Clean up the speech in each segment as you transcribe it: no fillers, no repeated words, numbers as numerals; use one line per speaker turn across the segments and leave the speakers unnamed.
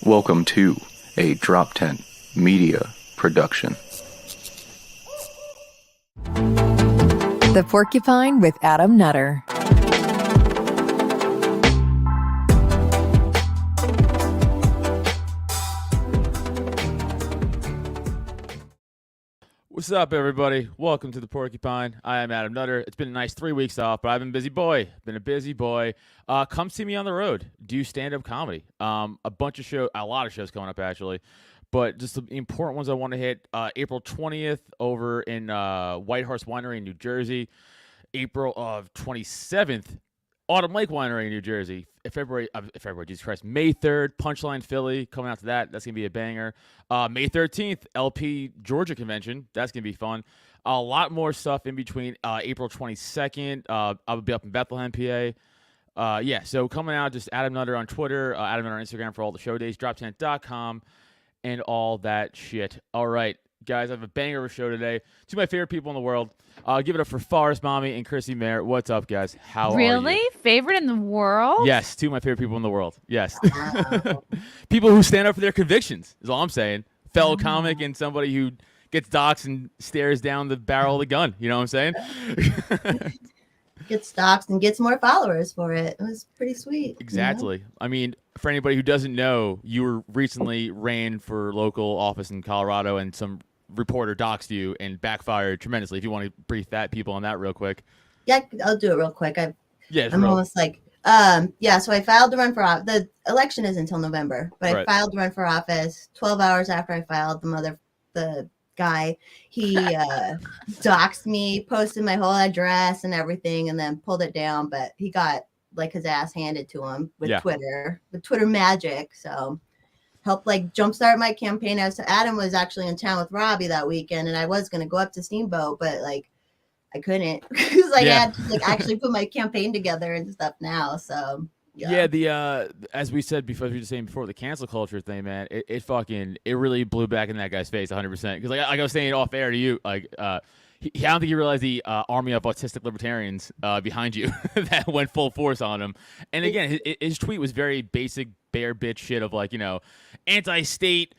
Welcome to a Drop Tent Media production.
The Porcupine with Adam Nutter.
What's up, everybody? Welcome to the Porcupine. I am Adam Nutter. It's been a nice 3 weeks off, but I've been a busy boy. Come see me on the road. Do stand-up comedy. A lot of shows coming up, actually. But just the important ones I want to hit. April 20th over in Whitehorse Winery in New Jersey. April of 27th, Autumn Lake Winery in New Jersey. February, Jesus Christ. May 3rd, Punchline Philly. Coming out to that. That's going to be a banger. May 13th, LP Georgia Convention. That's going to be fun. A lot more stuff in between. April 22nd, I'll be up in Bethlehem, PA. So coming out, just Adam Nutter on Twitter, Adam Nutter on Instagram for all the show days, droptent.com, and all that shit. All right, guys, I have a banger of a show today. Two of my favorite people in the world. Give it up for Forrest, Mommy, and Chrissie Mayr. What's up, guys? How are you?
Really? Favorite in the world?
Yes, two of my favorite people in the world. Yes.
Wow.
People who stand up for their convictions is all I'm saying. Fellow comic and somebody who gets doxxed and stares down the barrel of the gun. You know what I'm saying?
Gets doxxed and gets more followers for it. It was pretty sweet.
Exactly.
You know?
I mean, for anybody who doesn't know, you were recently ran for local office in Colorado, and some reporter doxed you and backfired tremendously. If you want to brief people on that real quick.
Yeah, I'll do it real quick. I'm
real.
almost like, so I filed to run for office. The election is until November, but
Right.
I filed to run for office 12 hours after I filed. The guy, he doxed me, posted my whole address and everything, and then pulled it down, but he got like his ass handed to him with Twitter magic. So helped like jumpstart my campaign. Adam was actually in town with Robbie that weekend, and I was going to go up to Steamboat, but like I couldn't because I had to like actually put my campaign together and stuff now. So
the as we said before, we were saying before, the cancel culture thing, man, it really blew back in that guy's face 100%. Because like I was saying off air to you, like I don't think you realize the army of autistic libertarians behind you that went full force on him. And again, his tweet was very basic bear bitch shit of like, anti-state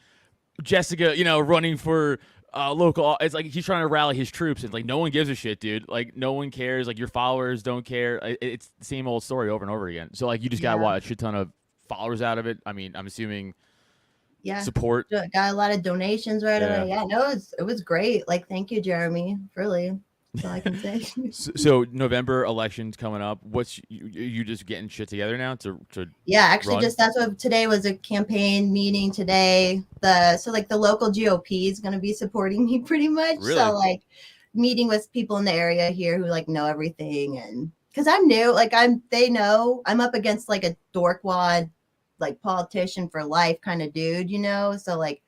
Jessica, running for local. It's like he's trying to rally his troops, and like no one gives a shit, dude. Like no one cares. Like your followers don't care. It's the same old story over and over again. So like you just got a shit ton of followers out of it. I mean, I'm assuming.
Yeah.
Support.
Got a lot of donations right away. Yeah, no, it was great. Like, thank you, Jeremy. Really. That's all I can say.
So November elections coming up. What's you just getting shit together now to
actually
run?
Just that's what today was, a campaign meeting today. The local GOP is gonna be supporting me pretty much.
Really?
So like meeting with people in the area here who like know everything, and because I'm new, like they know I'm up against like a dorkwad like politician for life kind of dude, so like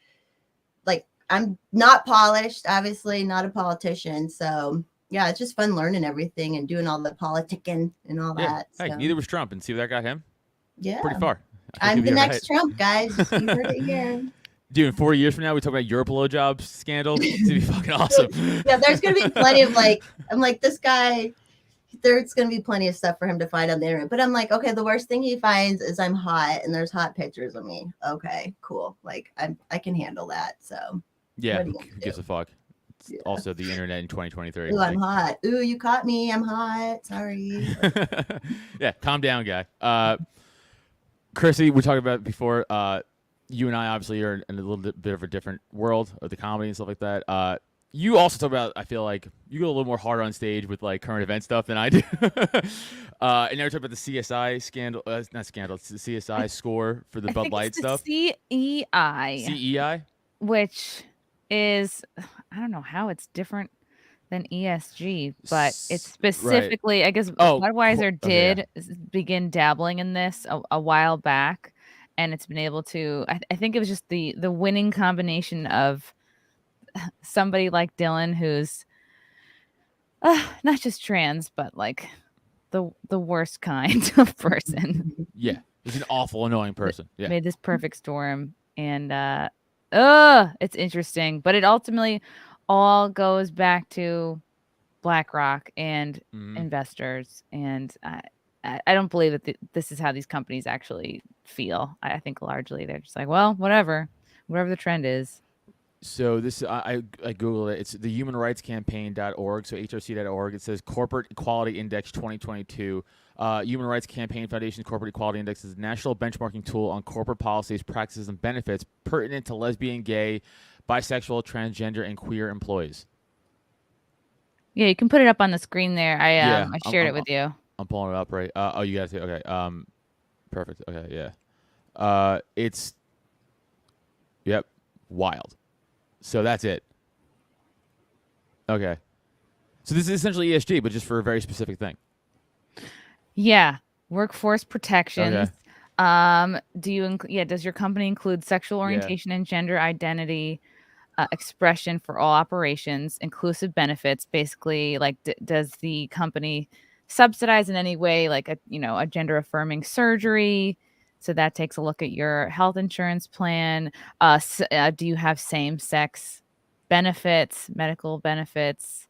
I'm not polished, obviously not a politician, so yeah, it's just fun learning everything and doing all the politicking and all that.
Hey,
so.
neither was Trump, and see what that got him pretty far.
I'm the next Trump, guys. You heard it here.
Dude, in 4 years from now, we talk about your blowjob scandal. It's gonna be fucking awesome.
Yeah, there's gonna be plenty of I'm like, this guy, there's going to be plenty of stuff for him to find on the internet. But I'm like, okay, the worst thing he finds is I'm hot and there's hot pictures of me. Okay, cool. Like I can handle that. So
yeah, who gives a fuck? It's also the internet in 2023.
Ooh, I'm hot. Ooh, you caught me. I'm hot. Sorry.
Yeah, calm down, guy. Chrissie, we talked about it before. You and I obviously are in a little bit of a different world of the comedy and stuff like that. You also talk about, I feel like you go a little more hard on stage with like current event stuff than I do. And now we talk about the CSI scandal, not scandal, it's the CSI score for the Bud Light stuff.
CEI.
CEI?
Which is, I don't know how it's different than ESG, but it's specifically, right. I guess Budweiser did begin dabbling in this a while back, and it's been able to, I think it was just the winning combination of somebody like Dylan, who's not just trans, but like the worst kind of person.
Yeah, he's an awful, annoying person. Yeah,
made this perfect storm, and it's interesting, but it ultimately all goes back to BlackRock and investors, and I don't believe that this is how these companies actually feel. I think largely they're just like, well, whatever the trend is.
So this I googled it. It's the humanrightscampaign.org, so hrc.org. It says Corporate Equality Index 2022. Human Rights Campaign Foundation's Corporate Equality Index is a national benchmarking tool on corporate policies, practices, and benefits pertinent to lesbian, gay, bisexual, transgender, and queer employees.
Yeah, you can put it up on the screen there. I shared it with you.
I'm pulling it up right. Oh, you guys. Okay. Perfect. Okay. Yeah. It's. Yep. Wild. So that's it. Okay. So this is essentially ESG, but just for a very specific thing.
Yeah. Workforce protections.
Okay.
Does your company include sexual orientation and gender identity expression for all operations, inclusive benefits? Basically, like, does the company subsidize in any way, like a gender affirming surgery? So that takes a look at your health insurance plan. Do you have same sex benefits, medical benefits?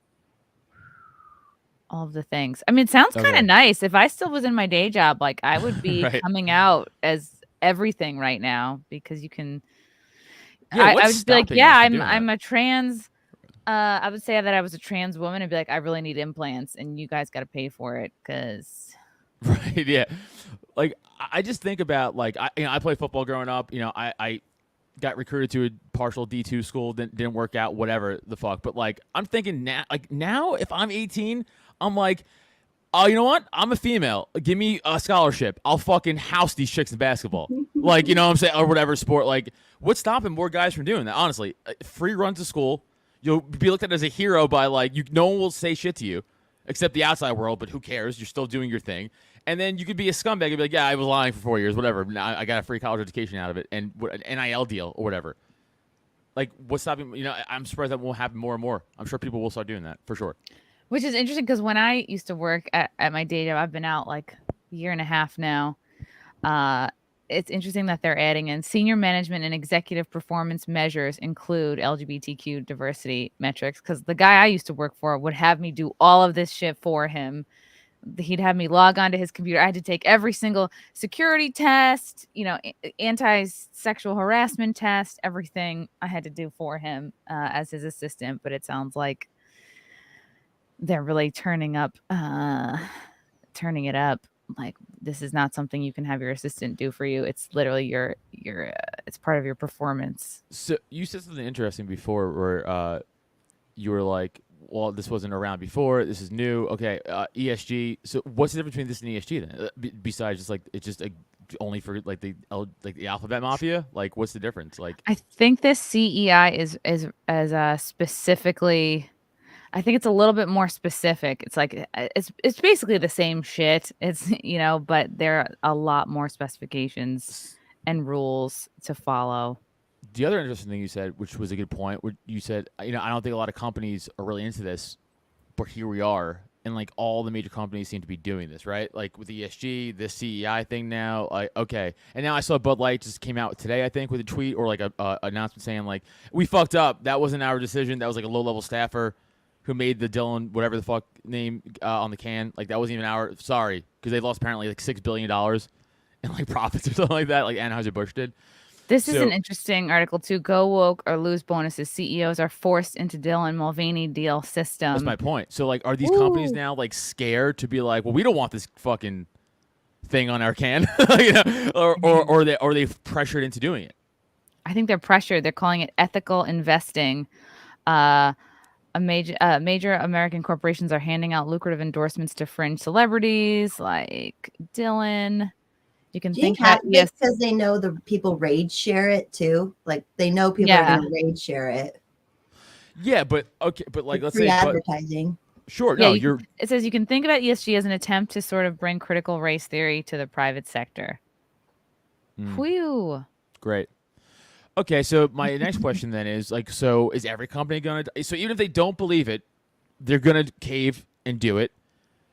All of the things. I mean, it sounds kind of nice. If I still was in my day job, like I would be coming out as everything right now, because you can. I would be like, yeah, I'm a trans. I would say that I was a trans woman and be like, I really need implants, and you guys got to pay for it because.
Right. Yeah. Like I just think about like I played football growing up. I got recruited to a partial D2 school, didn't work out, whatever the fuck. But like I'm thinking now if I'm 18, I'm like, oh, you know what? I'm a female. Give me a scholarship. I'll fucking house these chicks in basketball. Like, you know what I'm saying? Or whatever sport. Like, what's stopping more guys from doing that? Honestly, free run to school. You'll be looked at as a hero by like no one will say shit to you except the outside world, but who cares? You're still doing your thing. And then you could be a scumbag and be like, yeah, I was lying for 4 years, whatever. Now I got a free college education out of it and an NIL deal or whatever. Like, what's stopping? I'm surprised that won't happen more and more. I'm sure people will start doing that for sure.
Which is interesting because when I used to work at my day job, I've been out like a year and a half now. It's interesting that they're adding in senior management and executive performance measures include LGBTQ diversity metrics, because the guy I used to work for would have me do all of this shit for him. He'd have me log onto his computer. I had to take every single security test, anti-sexual harassment test, everything I had to do for him as his assistant. But it sounds like they're really turning it up. Like, this is not something you can have your assistant do for you. It's literally it's part of your performance.
So you said something interesting before where you were like, well, this wasn't around before. This is new. Okay, ESG. So what's the difference between this and ESG then? Besides just like it's just only for like the alphabet mafia. Like, what's the difference? Like, I
think this CEI is as specifically. I think it's a little bit more specific. It's like it's basically the same shit. It's but there are a lot more specifications and rules to follow.
The other interesting thing you said, which was a good point, where you said, I don't think a lot of companies are really into this, but here we are, and like all the major companies seem to be doing this, right? Like with ESG, this CEI thing now, like okay, and now I saw Bud Light just came out today, I think, with a tweet or like a announcement saying like, we fucked up. That wasn't our decision. That was like a low-level staffer who made the Dylan whatever the fuck name on the can. Like that wasn't even our sorry, because they lost apparently like $6 billion in like profits or something like that, like Anheuser-Busch did.
This is an interesting article too. Go woke or lose bonuses. CEOs are forced into Dylan Mulvaney deal system.
That's my point. So like, are these companies now like scared to be like, well, we don't want this fucking thing on our can, or they pressured into doing it?
I think they're pressured. They're calling it ethical investing. Major American corporations are handing out lucrative endorsements to fringe celebrities like Dylan. You can think that
because they know the people rage share it too. Like they know people are going to rage share it.
Yeah, but okay, but like let's
free
say
advertising.
Sure, no,
it says you can think about ESG as an attempt to sort of bring critical race theory to the private sector. Whew.
Great. Okay, so my next question then is like, so is every company going to? So even if they don't believe it, they're going to cave and do it.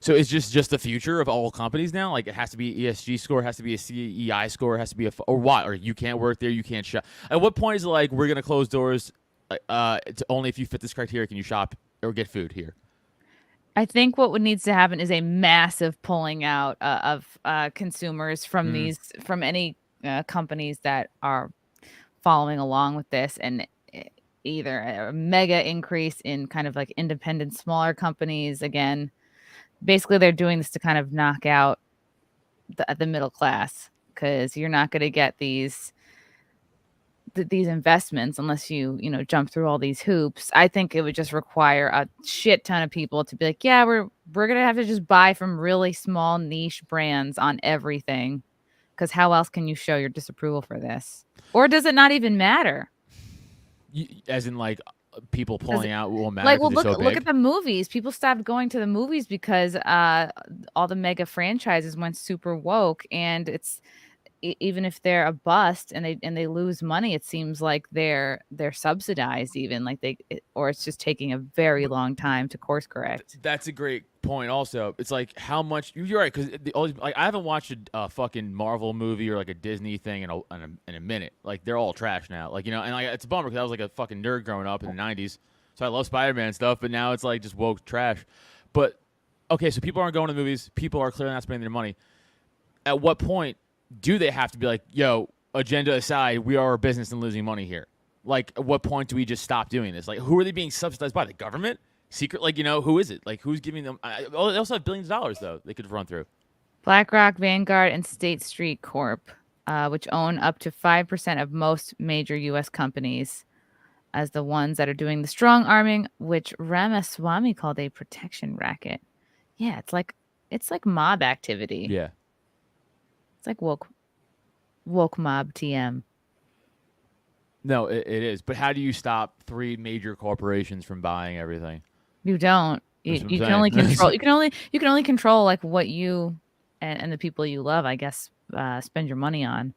So it's just the future of all companies now. Like it has to be ESG score, it has to be a CEI score, it has to be or what? Or you can't work there, you can't shop. At what point is it like we're going to close doors? It's only if you fit this criteria can you shop or get food here?
I think what needs to happen is a massive pulling out of consumers from from any companies that are following along with this, and either a mega increase in kind of like independent smaller companies. Again, basically they're doing this to kind of knock out the middle class, because you're not going to get these investments unless you jump through all these hoops. I think it would just require a shit ton of people to be like, yeah, we're going to have to just buy from really small niche brands on everything, because how else can you show your disapproval for this? Or does it not even matter?
As in, like, people pulling out won't matter.
Like, well, look at the movies. People stopped going to the movies because all the mega franchises went super woke, and it's even if they're a bust and they lose money, it seems like they're subsidized, even like or it's just taking a very long time to course correct.
That's a great point. Also, it's like how much you're right, because like I haven't watched a fucking Marvel movie or like a Disney thing in a minute. Like they're all trash now. Like and like it's a bummer because I was like a fucking nerd growing up in the '90s, so I love Spider-Man and stuff. But now it's like just woke trash. But okay, so people aren't going to the movies. People are clearly not spending their money. At what point do they have to be like, yo, agenda aside, we are a business and losing money here? Like, at what point do we just stop doing this? Like, who are they being subsidized by? The government? Secret? Like, who is it? Like, who's giving them? They also have billions of dollars, though, they could run through.
BlackRock, Vanguard, and State Street Corp, which own up to 5% of most major U.S. companies, as the ones that are doing the strong arming, which Ramaswamy called a protection racket. Yeah, it's like mob activity.
Yeah.
It's like woke mob TM.
No, it is. But how do you stop 3 major corporations from buying everything?
You don't. You can only control. You can only control like what you and the people you love, I guess, spend your money on.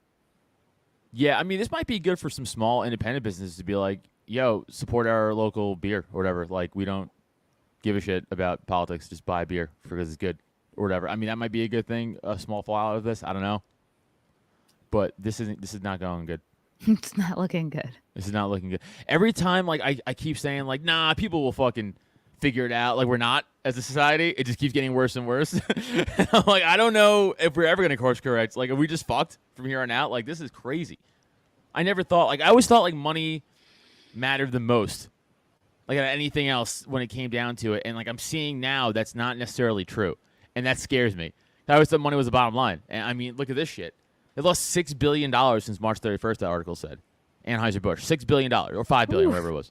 Yeah, I mean, this might be good for some small independent businesses to be like, yo, support our local beer or whatever. Like, we don't give a shit about politics. Just buy beer because it's good. Or whatever. I mean, that might be a good thing. A small fallout of this. I don't know. But this is not going good.
It's not looking good.
This is not looking good. Every time, like, I keep saying, like, nah, people will fucking figure it out. Like, we're not as a society. It just keeps getting worse and worse. I'm like, I don't know if we're ever going to course correct. Like, are we just fucked from here on out? Like, this is crazy. I never thought, like, I always thought, like, money mattered the most. Like, anything else when it came down to it. And, like, I'm seeing now that's not necessarily true. And that scares me. I always thought money was the bottom line. And I mean, look at this shit. They lost $6 billion since March 31st, that article said. Anheuser-Busch. $6 billion or $5 billion, whatever it was.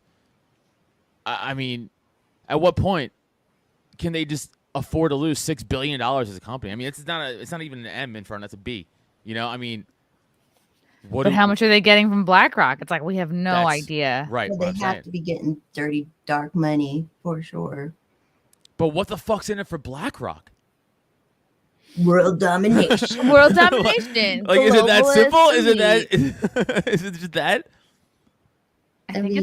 I mean, at what point can they just afford to lose $6 billion as a company? I mean, it's not even an M in front. That's a B. I mean,
but how much are they getting from BlackRock? It's like, we have no idea.
Right.
Well, they have to be getting dirty, dark money for sure.
But what the fuck's in it for BlackRock?
World domination.
World domination.
Like, is it that simple? Is it that? Is it just that?
I think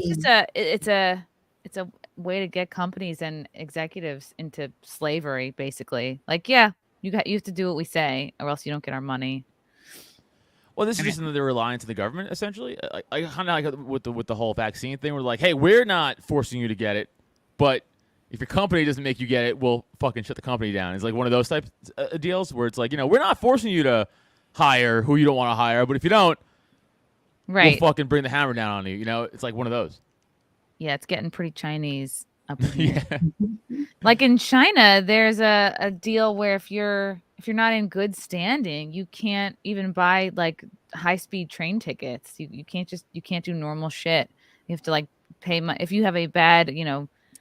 it's a way to get companies and executives into slavery, basically. Like, yeah, you have to do what we say, or else you don't get our money.
Well, this is just another reliance on the government, essentially. I kind of like with the whole vaccine thing. We're like, hey, we're not forcing you to get it, but if your company doesn't make you get it, we'll fucking shut the company down. It's like one of those types of deals where it's like, we're not forcing you to hire who you don't want to hire, but if you don't, we'll fucking bring the hammer down on you. It's like one of those.
Yeah, it's getting pretty Chinese up in here. Yeah. Like in China, there's a deal where if you're not in good standing, you can't even buy like high-speed train tickets. You can't do normal shit. You have to like pay if you have a bad,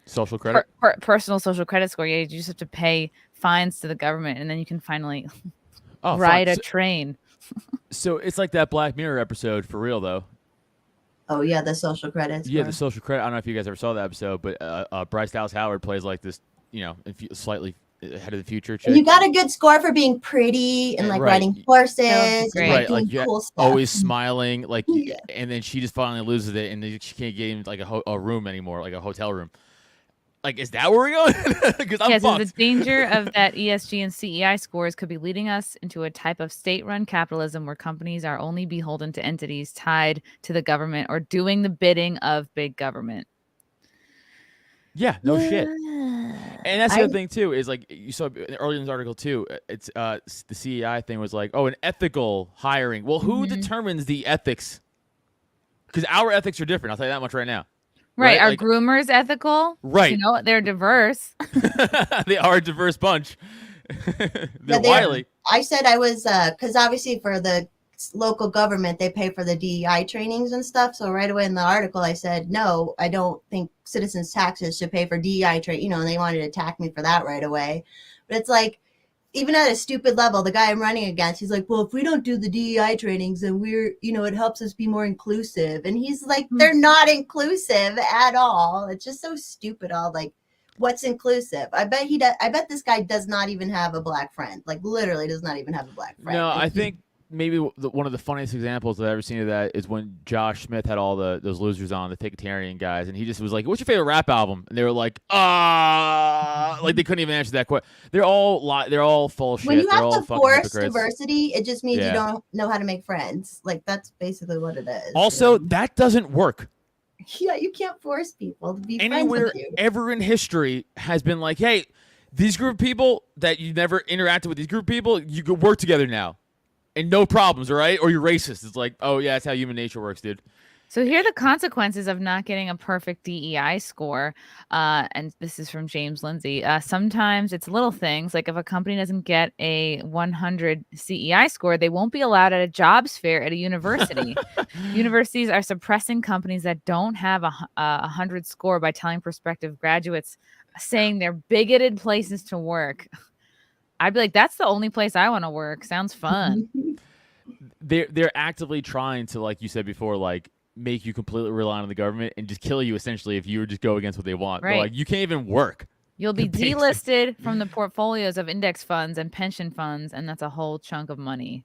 social credit,
personal social credit score. Yeah, you just have to pay fines to the government, and then you can finally ride a train.
So it's like that Black Mirror episode for real, though.
Oh yeah, the social credits.
Yeah, the social credit. I don't know if you guys ever saw that episode, but Bryce Dallas Howard plays like this, slightly ahead of the future chick.
And you got a good score for being pretty and like riding horses and like doing cool stuff.
Always smiling, like, and then she just finally loses it, and she can't get in like a room anymore, like a hotel room. Like, is that where we're going? Because I'm fucked.
The danger of that ESG and CEI scores could be leading us into a type of state-run capitalism where companies are only beholden to entities tied to the government or doing the bidding of big government.
Yeah, no shit. And that's the other thing too, is like you saw earlier in this article too. It's the CEI thing was like, oh, an ethical hiring. Well, who determines the ethics? Because our ethics are different. I'll tell you that much right now.
Right. Are
like,
groomers ethical?
Right.
You know, they're diverse.
They are a diverse bunch. They're wily.
I said I was because obviously for the local government they pay for the DEI trainings and stuff. So right away in the article I said no, I don't think citizens' taxes should pay for DEI training. You know, and they wanted to attack me for that right away. But it's like, even at a stupid level, the guy I'm running against, he's like, well, if we don't do the DEI trainings, then we're, you know, it helps us be more inclusive. And he's like, they're not inclusive at all. It's just so stupid. All like, what's inclusive? I bet he does. I bet this guy does not even have a black friend. Like, literally does not even have a black friend.
No, I think maybe one of the funniest examples I've ever seen of that is when Josh Smith had all those losers on, the Picatarian guys, and he just was like, "What's your favorite rap album?" And they were like, like they couldn't even answer that question. They're all full of shit.
When you
They're
have
all
to
fucking
force
hypocrites.
diversity, it just means you don't know how to make friends. Like, that's basically what it is.
Also, that doesn't work.
Yeah, you can't force people to be
Anywhere
friends with you.
ever in history has been like, hey, these group of people that you never interacted with, these group of people, you could work together now. And no problems, all right? Or you're racist. It's like, oh, yeah, that's how human nature works, dude.
So here are the consequences of not getting a perfect DEI score. And this is from James Lindsay. Sometimes it's little things, like if a company doesn't get a 100 CEI score, they won't be allowed at a jobs fair at a university. Universities are suppressing companies that don't have a 100 score by telling prospective graduates, saying they're bigoted places to work. I'd be like, that's the only place I want to work. Sounds fun.
They're actively trying to, like you said before, like make you completely rely on the government and just kill you essentially if you just go against what they want.
Right.
They're like, you can't even work.
You'll be delisted from the portfolios of index funds and pension funds, and that's a whole chunk of money.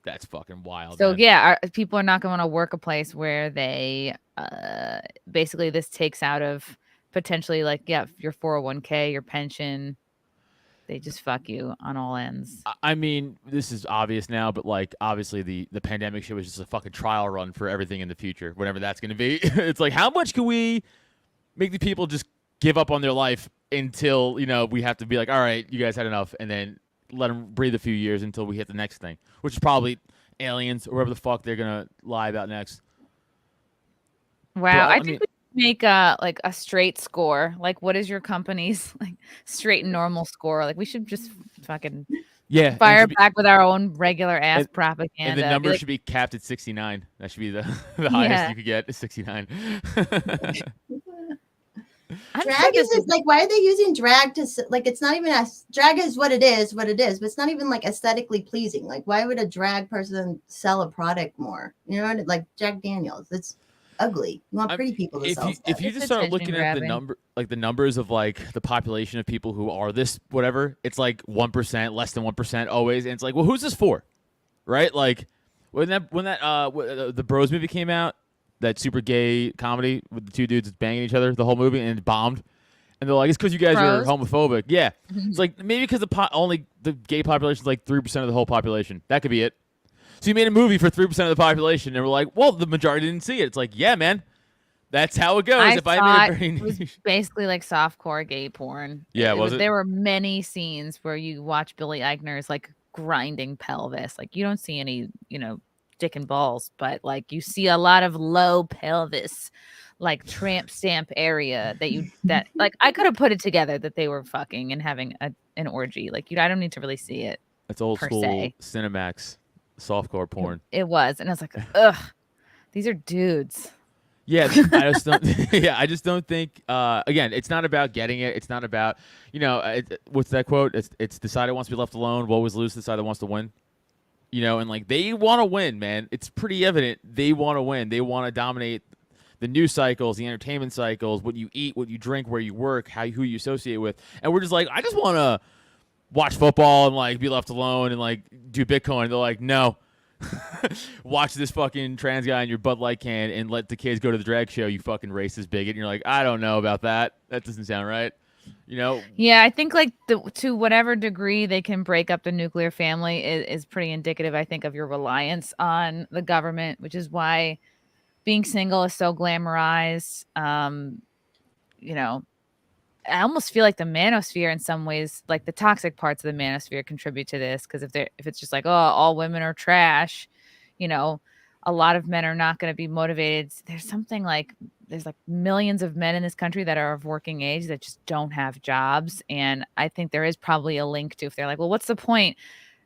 That's fucking wild.
So
man.
yeah, people are not going to work a place where they basically this takes out of potentially like your 401k, your pension. They just fuck you on all ends.
I mean, this is obvious now, but like obviously the pandemic shit was just a fucking trial run for everything in the future, whatever that's going to be. It's like, how much can we make the people just give up on their life until, you know, we have to be like, all right, you guys had enough, and then let them breathe a few years until we hit the next thing, which is probably aliens or whatever the fuck they're going to lie about next.
Wow, I think we make a straight score. Like, what is your company's like straight and normal score? Like, we should just fucking fire back with our own regular ass propaganda.
And the number should be capped at 69. That should be the highest you could get is 69.
Drag is like, why are they using drag to like? It's not even drag is what it is, but it's not even like aesthetically pleasing. Like, why would a drag person sell a product more? You know, like Jack Daniels, it's ugly. You want pretty people to sell stuff.
If you just start looking at the numbers of like the population of people who are this whatever, it's like 1%, less than 1% always, and it's like, well, who's this for, right? Like when the Bros movie came out, that super gay comedy with the two dudes banging each other, the whole movie, and it bombed, and they're like, it's because you guys are homophobic. Yeah, it's like maybe because only the gay population is like 3% of the whole population. That could be it. So you made a movie for 3% of the population, and we're like, well, the majority didn't see it. It's like, yeah, man, that's how it goes.
It was basically like softcore gay porn.
Yeah, was it?
There were many scenes where you watch Billy Eichner's like grinding pelvis. Like, you don't see any, dick and balls, but like you see a lot of low pelvis, like tramp stamp area that like I could have put it together that they were fucking and having an orgy. Like, I don't need to really see it.
It's old school Cinemax softcore porn.
It was, and I was like, ugh, these are dudes.
Yeah, I just don't. Yeah, I just don't think. Again, it's not about getting it. It's not about what's that quote? It's the side that wants to be left alone. Woe is lose. The side that wants to win. And like they want to win, man. It's pretty evident they want to win. They want to dominate the news cycles, the entertainment cycles, what you eat, what you drink, where you work, who you associate with. And we're just like, I just want to watch football and like be left alone and like do Bitcoin. They're like, no, watch this fucking trans guy in your Bud Light can and let the kids go to the drag show, you fucking racist bigot. And you're like, I don't know about that. That doesn't sound right.
Yeah, I think like to whatever degree they can break up the nuclear family is pretty indicative, I think, of your reliance on the government, which is why being single is so glamorized. I almost feel like the manosphere in some ways, like the toxic parts of the manosphere contribute to this. Because if it's just like, oh, all women are trash, you know, a lot of men are not going to be motivated. There's like millions of men in this country that are of working age that just don't have jobs. And I think there is probably a link to, if they're like, well, what's the point?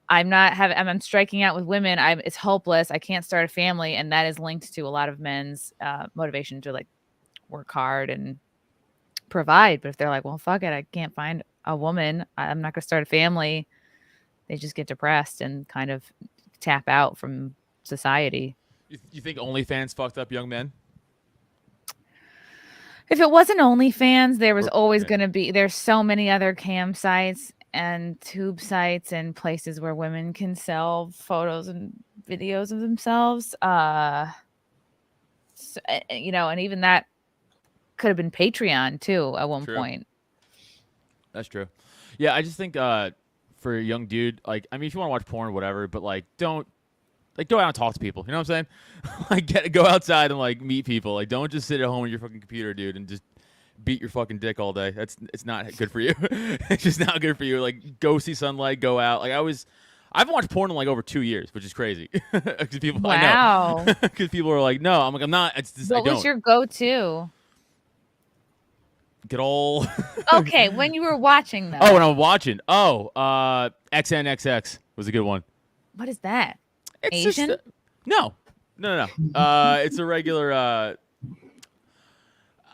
I'm striking out with women. It's hopeless. I can't start a family. And that is linked to a lot of men's motivation to like work hard and provide. But if they're like, well, fuck it, I can't find a woman, I'm not going to start a family, they just get depressed and kind of tap out from society.
You think OnlyFans fucked up young men?
If it wasn't OnlyFans, there was always going to be, there's so many other cam sites and tube sites and places where women can sell photos and videos of themselves. So, you know, and even that could have been Patreon too at one point.
That's true. Yeah, I just think for a young dude, like, I mean, if you want to watch porn or whatever, but like, don't like go out and talk to people. You know what I'm saying? Like, go outside and like meet people. Like, don't just sit at home on your fucking computer, dude, and just beat your fucking dick all day. It's not good for you. It's just not good for you. Like, go see sunlight, go out. Like, I haven't watched porn in like over 2 years, which is crazy. Because people,
wow.
I know. Because people are like, no, I'm not. It's just,
what was your go-to?
Get all.
Okay, when you were watching though.
Oh, when I'm watching. Oh, XNXX was a good one.
What is that?
It's
Asian?
Just, no. It's a regular.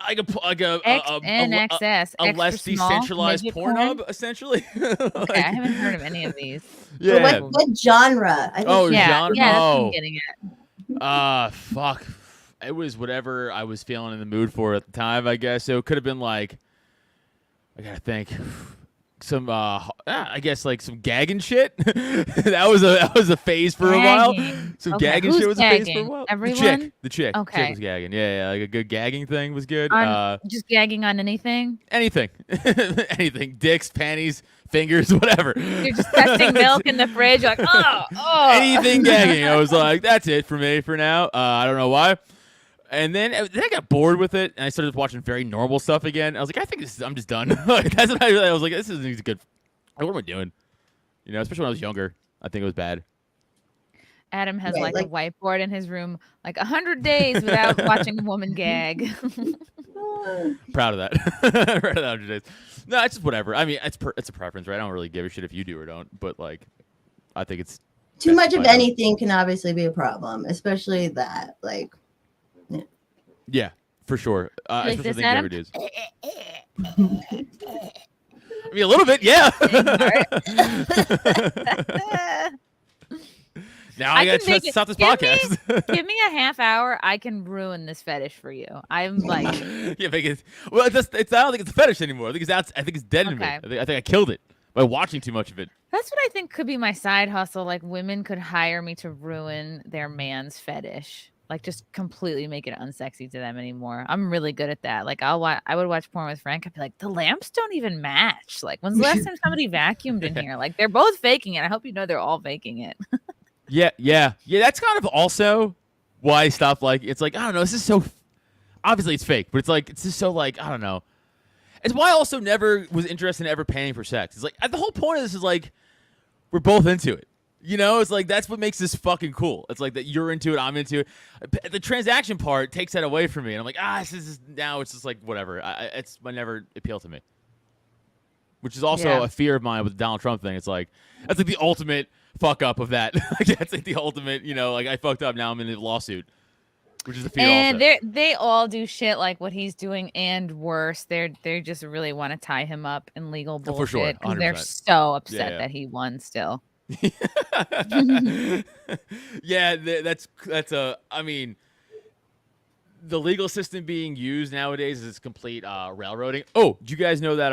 Like a
XNXS,
a less decentralized Pornhub, essentially.
Okay, I haven't heard of any of these.
Yeah.
So what genre? I think
genre.
Yeah, that's what I'm getting at.
Fuck. It was whatever I was feeling in the mood for at the time, I guess. So it could have been like, I gotta think, some I guess like some gagging shit. that was a phase for a while. Some gagging shit was
gagging?
a phase for a while.
Everyone?
The chick.
Okay.
The chick was gagging. Yeah, like a good gagging thing was good.
Just gagging on anything?
Anything. Anything. Dicks, panties, fingers, whatever.
You're just testing milk in the fridge, like, oh.
Anything gagging. I was like, that's it for me for now. I don't know why. And then I got bored with it, and I started watching very normal stuff again. I was like, I think I'm just done. That's what I was like, this isn't good. Like, what am I doing? You know, especially when I was younger. I think it was bad.
Adam has like a whiteboard in his room, like 100 days without watching a woman gag.
Proud of that. Proud of that 100 days. No, it's just whatever. I mean, it's a preference, right? I don't really give a shit if you do or don't, but like, I think it's
too much of anything can obviously be a problem, especially that. Like,
yeah, for sure.
Like
especially
this, Adam?
dudes. I mean, a little bit, yeah. Now I gotta stop this podcast.
Give me a half hour. I can ruin this fetish for you. I'm like,
yeah, because well, it's I don't think it's a fetish anymore. I think it's dead in me. I think I killed it by watching too much of it.
That's what I think could be my side hustle. Like, women could hire me to ruin their man's fetish. Like, just completely make it unsexy to them anymore. I'm really good at that. Like, I would watch porn with Frank. I'd be like, the lamps don't even match. Like, when's the last time somebody vacuumed in here? Like, they're both faking it. I hope you know they're all faking it.
Yeah. That's kind of also why I stopped. Like, it's like, I don't know. This is so obviously it's fake, but it's just so like, I don't know. It's why I also never was interested in ever paying for sex. It's like the whole point of this is like we're both into it. You know, it's like that's what makes this fucking cool. It's like that you're into it, I'm into it. The transaction part takes that away from me, and I'm like, now it's just like whatever. It's never appealed to me, which is also a fear of mine with the Donald Trump thing. It's like that's like the ultimate fuck up of that. That's like the ultimate. You know, like I fucked up. Now I'm in a lawsuit, which is a fear.
And they all do shit like what he's doing and worse. They just really want to tie him up in legal bullshit
for sure,
because they're so upset that he won still.
Yeah, that's I mean, the legal system being used nowadays is complete railroading. Oh, do you guys know that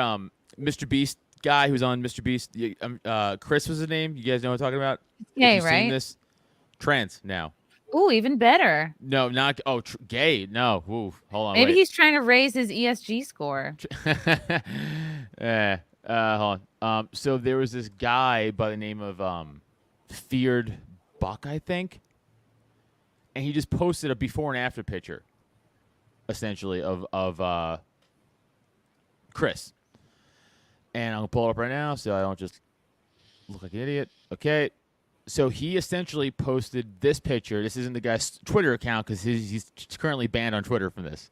Mr. Beast guy who's on Mr. Beast? Chris was his name. You guys know what I'm talking about?
Gay, right?
Seen this? Trans now.
Ooh, even better.
No, not gay. No. Ooh, hold on.
Maybe he's trying to raise his ESG score.
Hold on. So there was this guy by the name of Feared Buck, I think, and he just posted a before and after picture, essentially of Chris, And I'm going to pull it up right now so I don't just look like an idiot. Okay. So he essentially posted this picture. This isn't the guy's Twitter account because he's currently banned on Twitter from this.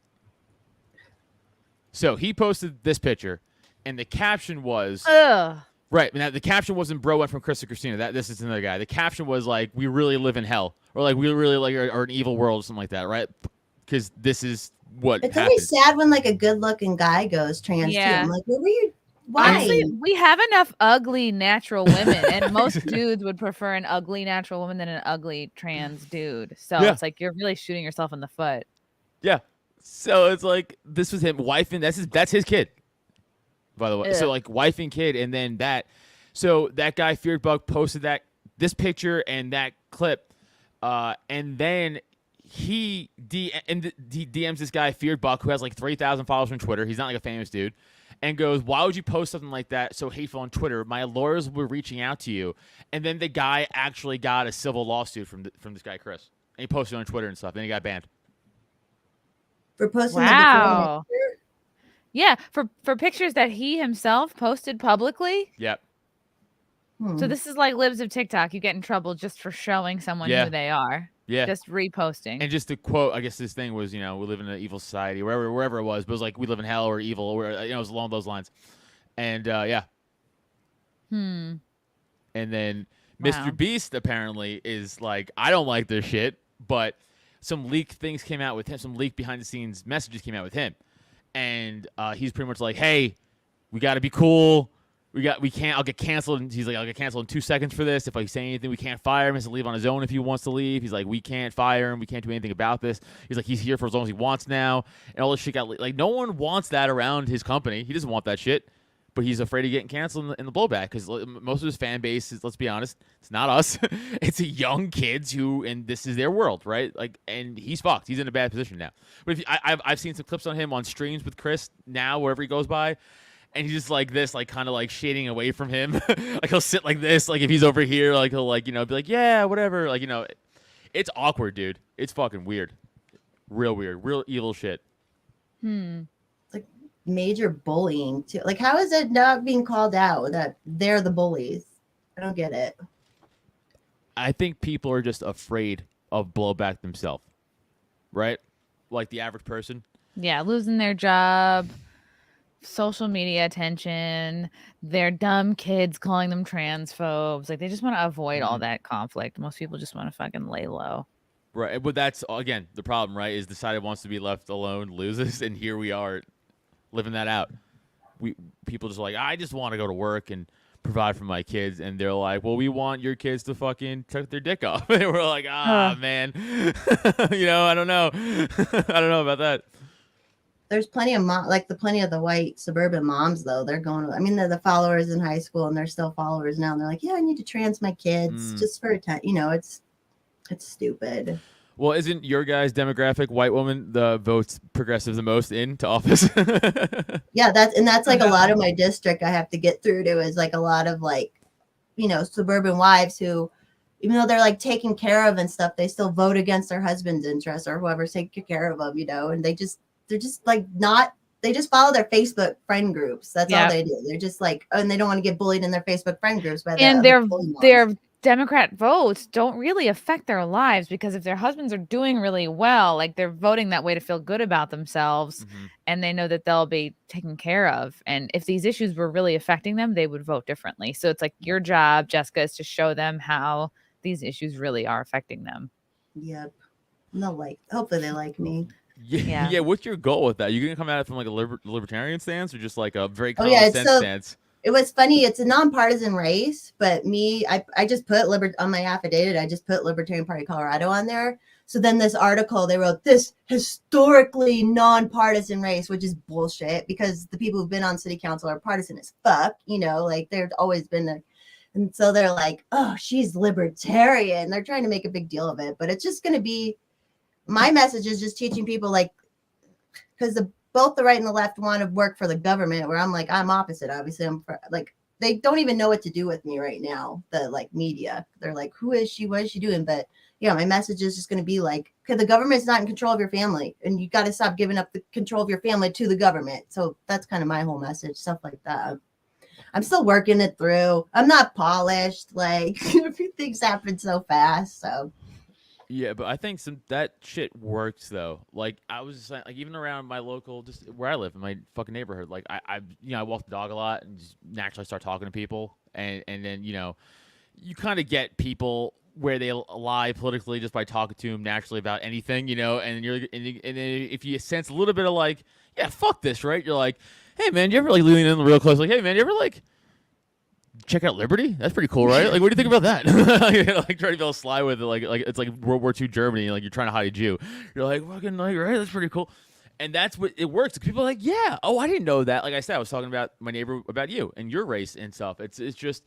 So he posted this picture, and the caption was...
Ugh.
Right. Now, the caption wasn't bro went from Chris to Christina. This is another guy. The caption was like, we really live in hell. Or like, we really like are an evil world or something like that, right? Because this is what
It's
happened.
always sad when like a good-looking guy goes trans too. I'm like, what were you? Why?
Honestly, we have enough ugly natural women, and most dudes would prefer an ugly natural woman than an ugly trans dude. So it's like you're really shooting yourself in the foot.
Yeah. So it's like this was him wifing. That's his kid, by the way.
Ew.
So like wife and kid, and then that. So that guy Feared Bug posted this picture and that clip, and then he DMs this guy Feared Buck who has like 3,000 followers on Twitter. He's not like a famous dude. And goes, why would you post something like that so hateful on Twitter? My lawyers were reaching out to you. And then the guy actually got a civil lawsuit from this guy, Chris. And he posted on Twitter and stuff. Then he got banned.
For posting
wow. Yeah, for pictures that he himself posted publicly.
Yep.
So this is like libs of TikTok. You get in trouble just for showing someone who they are.
Yeah.
Just reposting.
And just to quote, I guess this thing was, we live in an evil society, wherever it was, but it was like we live in hell or evil, or it was along those lines. And yeah. And then Mr. Beast apparently is like, I don't like this shit, but some leaked things came out with him, some leaked behind the scenes messages came out with him. And he's pretty much like, hey, we got to be cool. I'll get canceled. And he's like, I'll get canceled in 2 seconds for this. If I say anything, we can't fire him. He has to leave on his own if he wants to leave. He's like, we can't fire him. We can't do anything about this. He's like, he's here for as long as he wants now. And all this shit got like, no one wants that around his company. He doesn't want that shit. But he's afraid of getting canceled in the blowback because most of his fan base is, let's be honest, it's not us. It's young kids and this is their world, right? Like, and he's fucked. He's in a bad position now. But I've seen some clips on him on streams with Chris now, wherever he goes by. And he's just like this, like kind of like shading away from him. Like he'll sit like this, like if he's over here, like he'll like, be like, yeah, whatever. Like, it's awkward, dude. It's fucking weird. Real weird. Real evil shit.
It's like major bullying too. Like, how is it not being called out that they're the bullies? I don't get it.
I think people are just afraid of blowback themselves. Right? Like the average person.
Yeah, losing their job. Social media attention, their dumb kids calling them transphobes. Like they just want to avoid all that conflict. Most people just want to fucking lay low.
Right. But that's, again, the problem, right? Is the side that wants to be left alone loses. And here we are living that out. People just like, I just want to go to work and provide for my kids. And they're like, well, we want your kids to fucking tuck their dick off. And we're like, man. I don't know. I don't know about that.
There's plenty of plenty of the white suburban moms though. They're going. They're the followers in high school, and they're still followers now. And they're like, yeah, I need to trans my kids just for it's stupid.
Well, isn't your guys' demographic white woman the votes progressive the most into office?
Yeah, that's like a lot of my district I have to get through to is like a lot of like, suburban wives who, even though they're like taken care of and stuff, they still vote against their husband's interests or whoever's taking care of them, and they're just like they just follow their Facebook friend groups. That's all they do. They're just like, and they don't want to get bullied in their Facebook friend groups.
And their Democrat votes don't really affect their lives because if their husbands are doing really well, like they're voting that way to feel good about themselves and they know that they'll be taken care of. And if these issues were really affecting them, they would vote differently. So it's like your job, Jessica, is to show them how these issues really are affecting them.
Yep. Hopefully they like me.
Yeah. What's your goal with that? You gonna come at it from like a libertarian stance or just like a very common sense stance?
It was funny. It's a nonpartisan race, but I just put on my affidavit. I just put Libertarian Party Colorado on there. So then this article, they wrote this historically nonpartisan race, which is bullshit because the people who've been on city council are partisan as fuck. Like there's always been and so they're like, oh, she's libertarian. They're trying to make a big deal of it, but it's just going to be. My message is just teaching people because both the right and the left want to work for the government where I'm like, I'm opposite. Obviously they don't even know what to do with me right now. The media, they're like, who is she? What is she doing? But yeah, my message is just going to be like, okay, the government's not in control of your family and you got to stop giving up the control of your family to the government. So that's kind of my whole message, stuff like that. I'm still working it through. I'm not polished. Like a few things happen so fast. So
Yeah, but I think that shit works though. Like I was just like even around my local, just where I live in my fucking neighborhood. Like I walk the dog a lot and just naturally start talking to people, and then you kind of get people where they lie politically just by talking to them naturally about anything, and then if you sense a little bit of like, yeah, fuck this, right? You're like, hey man, you ever like leaning in real close, like, hey man, you ever like check out Liberty? That's pretty cool, right? Like, what do you think about that? Like trying to be all sly with it, like it's like World War II Germany, like you're trying to hide a Jew. You're like, fucking like, right? That's pretty cool. And that's what it works. People are like, yeah, oh, I didn't know that. Like I said, I was talking about my neighbor, about you and your race and stuff. It's just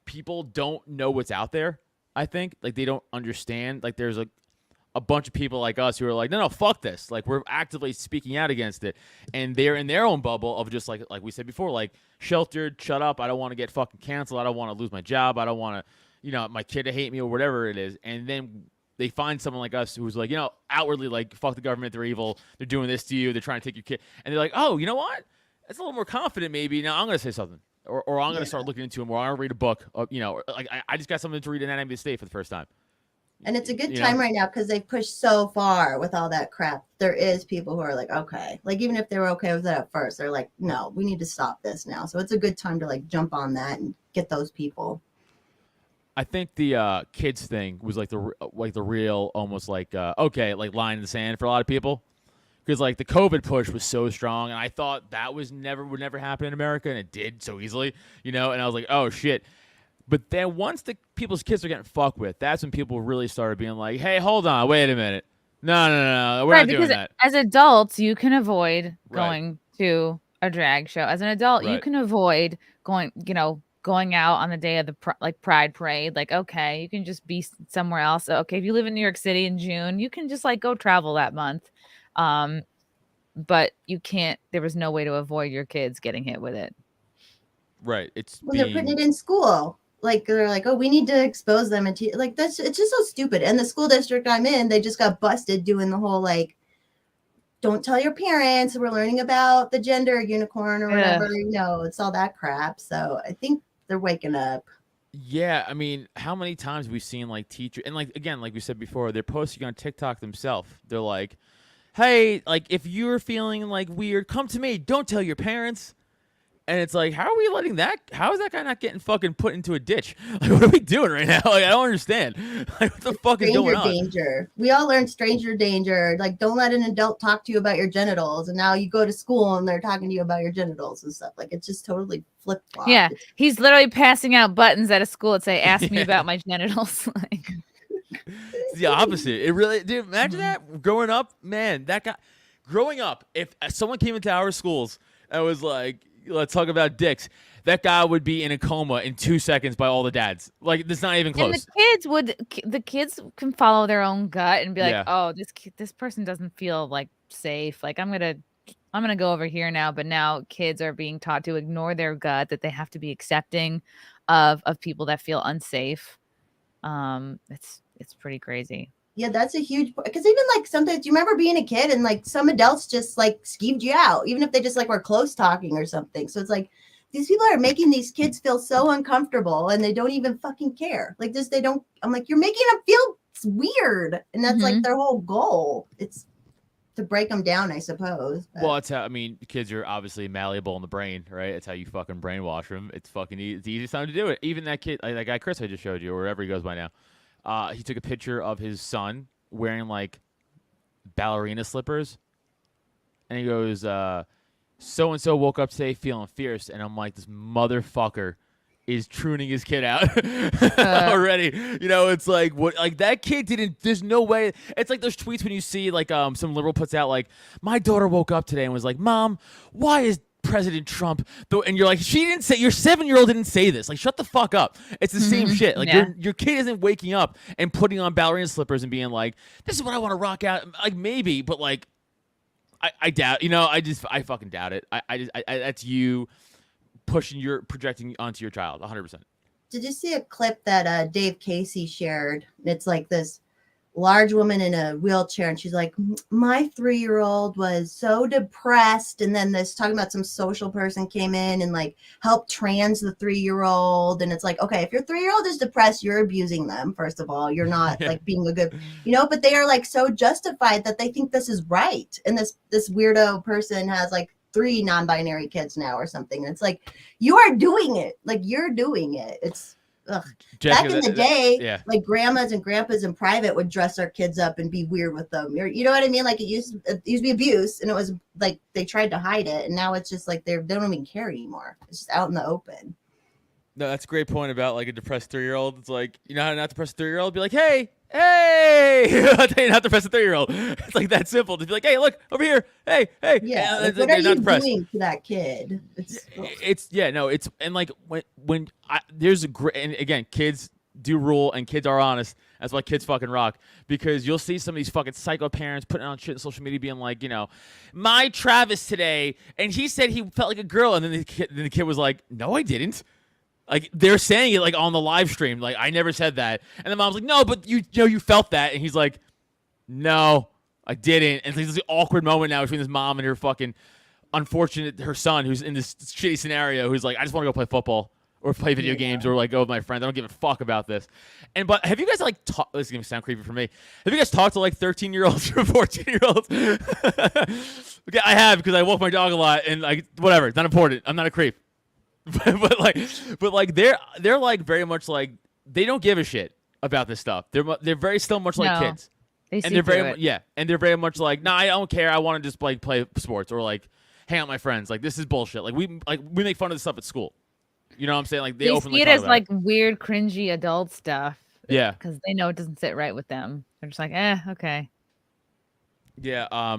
people don't know what's out there. I think like they don't understand. Like there's a bunch of people like us who are like, no, fuck this. Like we're actively speaking out against it, and they're in their own bubble of just like we said before, like sheltered, shut up. I don't want to get fucking canceled. I don't want to lose my job. I don't want to, my kid to hate me or whatever it is. And then they find someone like us who's like, outwardly like, fuck the government. They're evil. They're doing this to you. They're trying to take your kid. And they're like, oh, you know what? It's a little more confident maybe. Now I'm going to say something. Or I'm going to start looking into them, or I'm going to read a book. Like I just got something to read in Anatomy of the State for the first time.
And it's a good time right now because they've pushed so far with all that crap. There is people who are like, okay, like even if they were okay with it at first, they're like, no, we need to stop this now. So it's a good time to like jump on that and get those people.
I think the kids thing was like the real almost like okay, like line in the sand for a lot of people. Because like the COVID push was so strong, and I thought that would never happen in America, and it did so easily, And I was like, oh shit. But then once the people's kids are getting fucked with, that's when people really started being like, hey, hold on, wait a minute. No, we're not doing that.
As adults, you can avoid going to a drag show. As an adult, you can avoid going out on the day of the Pride Parade. Like, okay, you can just be somewhere else. Okay, if you live in New York City in June, you can just like go travel that month. But you can't. There was no way to avoid your kids getting hit with it.
Right.
When they're putting it in school. Like they're like, oh, we need to expose them and like it's just so stupid. And the school district I'm in, they just got busted doing the whole like, don't tell your parents. We're learning about the gender unicorn or whatever. It's all that crap. So I think they're waking up.
Yeah, I mean, how many times have we seen like teachers and like again, like we said before, they're posting on TikTok themselves. They're like, hey, like if you're feeling like weird, come to me. Don't tell your parents. And it's like, how are we letting that? How is that guy not getting fucking put into a ditch? Like, what are we doing right now? Like, I don't understand. Like, what the fuck is going on?
Stranger danger. We all learned stranger danger. Like, don't let an adult talk to you about your genitals. And now you go to school and they're talking to you about your genitals and stuff. Like, it's just totally flip-flop.
Yeah, he's literally passing out buttons at a school that say, ask me about my genitals. Like,
it's the opposite. It really, dude, imagine that growing up, man, that guy, growing up, if someone came into our schools and was like, let's talk about dicks, that guy would be in a coma in 2 seconds by all the dads. Like, that's not even close.
And the kids can follow their own gut and be like, oh, this person doesn't feel like safe. Like, I'm gonna go over here now. But now kids are being taught to ignore their gut, that they have to be accepting of people that feel unsafe. It's pretty crazy.
Yeah, that's a huge point. Because even like sometimes you remember being a kid and like some adults just like skeeved you out, even if they just like were close talking or something. So it's like these people are making these kids feel so uncomfortable and they don't even fucking care. Like this, I'm like, you're making them feel weird. And that's like their whole goal. It's to break them down, I suppose. But.
Well, it's how, I mean, kids are obviously malleable in the brain, right? It's how you fucking brainwash them. It's fucking it's the easiest time to do it. Even that kid, like that guy Chris I just showed you, or wherever he goes by now. He took a picture of his son wearing like ballerina slippers, and he goes, "So and so woke up today feeling fierce," and I'm like, this motherfucker is pruning his kid out already. It's like what, like that kid didn't. There's no way. It's like those tweets when you see like some liberal puts out like, my daughter woke up today and was like, Mom, why is President Trump, and you're like, she didn't say, your 7-year-old didn't say this. Like, shut the fuck up. It's the same shit. Like, your kid isn't waking up and putting on ballerina slippers and being like, this is what I want to rock out. Like, maybe, but like, I doubt. I fucking doubt it. I that's you projecting onto your child, 100%.
Did you see a clip that Dave Casey shared? It's like this large woman in a wheelchair, and she's like, my 3-year-old was so depressed. And then this talking about some social person came in and like helped trans the 3-year-old. And it's like, okay, if your 3-year-old is depressed, you're abusing them. First of all, you're not like being a good, but they are like so justified that they think this is right. And this weirdo person has like 3 non-binary kids now or something. And it's like, you are doing it. Like you're doing it. It's, ugh. Back in the day, like grandmas and grandpas in private would dress their kids up and be weird with them. You know what I mean? Like it used to be abuse, and it was like they tried to hide it, and now it's just like they don't even care anymore. It's just out in the open.
No, that's a great point about like a depressed 3-year-old. It's like, you know how to not depress a 3-year-old? Be like, hey, I'll tell you not to depress a 3-year-old. It's like that simple. To be like, hey, look over here. Hey.
Yeah. Like, what are you doing to that kid?
It's and like when there's a great, and again, kids do rule and kids are honest. That's why kids fucking rock, because you'll see some of these fucking psycho parents putting on shit on social media being like, my Travis today, and he said he felt like a girl, and then the kid was like, no, I didn't. Like they're saying it like on the live stream, like I never said that, and the mom's like, no, but you felt that, and he's like, no, I didn't, and there's this awkward moment now between this mom and her fucking her son who's in this shitty scenario, who's like, I just want to go play football or play video games or like go with my friends. I don't give a fuck about this. But have you guys like this is gonna sound creepy for me? Have you guys talked to like 13-year-olds or 14-year-olds? Okay, I have, because I walk my dog a lot, and like whatever, it's not important. I'm not a creep. but like they're like very much like they don't give a shit about this stuff. They're very still much like kids. They're very much like, nah, I don't care. I want to just like play sports or like hang out with my friends. Like this is bullshit. Like we make fun of this stuff at school. You know what I'm saying? Like they openly
see it
talk
as
about
like weird, cringy adult stuff.
Yeah,
because they know it doesn't sit right with them. They're just like, okay.
Yeah.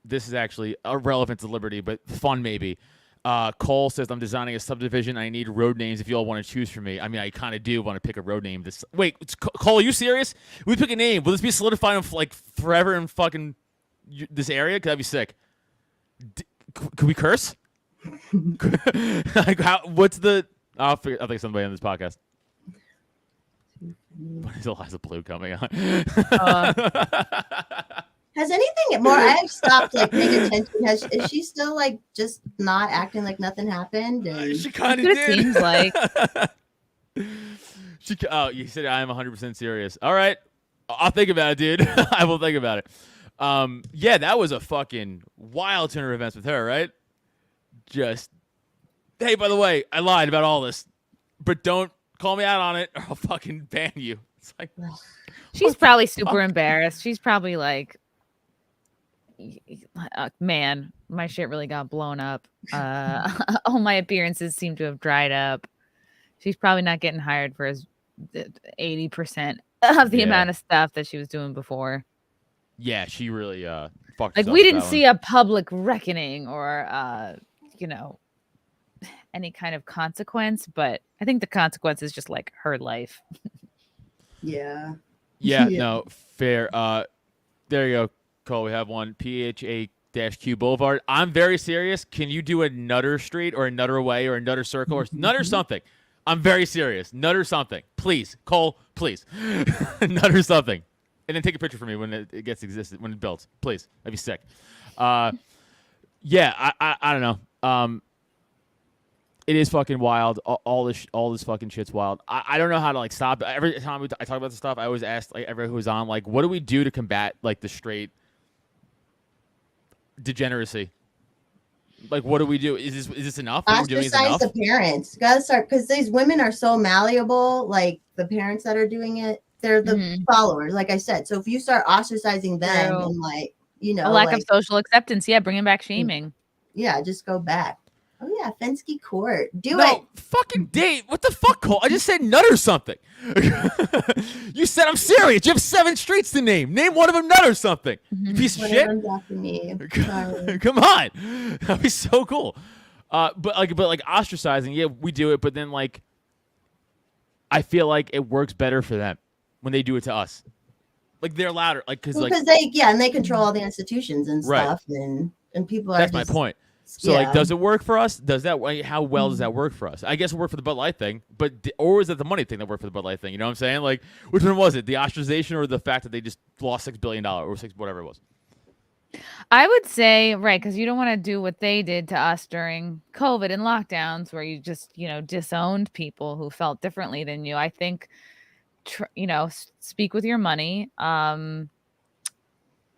This is actually irrelevant to Liberty, but fun maybe. Cole says, I'm designing a subdivision. I need road names if you all want to choose for me. I mean, I kind of do want to pick a road name. Wait, Cole, are you serious? We pick a name. Will this be solidified like forever in fucking this area? Because that'd be sick. Could we curse? Like, what's the... I'll think somebody on this podcast. When is Eliza Blue coming on?
Has anything more? I've stopped like paying attention. Is she still like just not acting like nothing happened?
She kind of did.
Seems like.
You said I am 100% serious. All right, I'll think about it, dude. I will think about it. Yeah, that was a fucking wild turn of events with her, right? Just, hey, by the way, I lied about all this, but don't call me out on it, or I'll fucking ban you. It's like,
she's probably super embarrassed. She's probably like, man, my shit really got blown up. All my appearances seem to have dried up. She's probably not getting hired for 80% of the amount of stuff that she was doing before.
Yeah, she really fucked.
Like we didn't see a public reckoning or any kind of consequence, but I think the consequence is just like her life.
Yeah.
No, fair. There you go, Cole. We have one. PHA-Q Boulevard. I'm very serious. Can you do a Nutter Street or a Nutter Way or a Nutter Circle or Nutter something? I'm very serious. Nutter something. Please, Cole, please. Nutter something. And then take a picture for me when it gets when it builds. Please. That'd be sick. Yeah, I don't know. It is fucking wild. All this fucking shit's wild. I don't know how to like stop. Every time I talk about this stuff, I always ask like everyone who's on, like, what do we do to combat like the straight degeneracy? Like, what do we do? Is this enough?
Ostracize the parents. Gotta start, because these women are so malleable. Like the parents that are doing it, they're the followers. Like I said, so if you start ostracizing them and like
a lack of social acceptance, bringing back shaming.
Yeah, just go back. Oh yeah, Fensky Court. Do it.
Fucking date. What the fuck, Cole? I just said Nutter something. You said I'm serious. You have 7 streets to name. Name one of them Nutter something. You piece of shit.
After me.
Come on. That'd be so cool. But ostracizing, yeah, we do it, but then like I feel like it works better for them when they do it to us. Like they're louder, like because
they control all the institutions and stuff, and people are.
That's my point. So like, does it work for us? Does that? How well does that work for us? I guess it worked for the Bud Light thing, but or is it the money thing that worked for the Bud Light thing? You know what I'm saying? Like, which one was it? The ostracization or the fact that they just lost $6 billion or whatever it was?
I would say, right, because you don't want to do what they did to us during COVID and lockdowns, where you just, disowned people who felt differently than you. I think, speak with your money.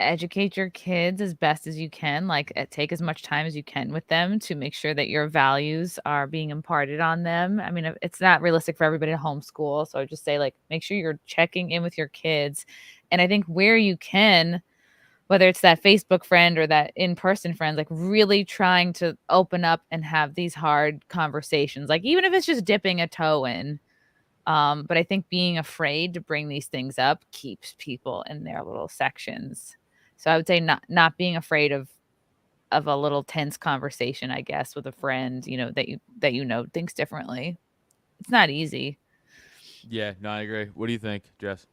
Educate your kids as best as you can, like take as much time as you can with them to make sure that your values are being imparted on them. I mean, it's not realistic for everybody to homeschool, so I just say, like, make sure you're checking in with your kids. And I think where you can, whether it's that Facebook friend or that in-person friend, like really trying to open up and have these hard conversations, like even if it's just dipping a toe in. But I think being afraid to bring these things up keeps people in their little sections. So I would say not being afraid of a little tense conversation, I guess, with a friend, that thinks differently. It's not easy.
Yeah, no, I agree. What do you think, Jess?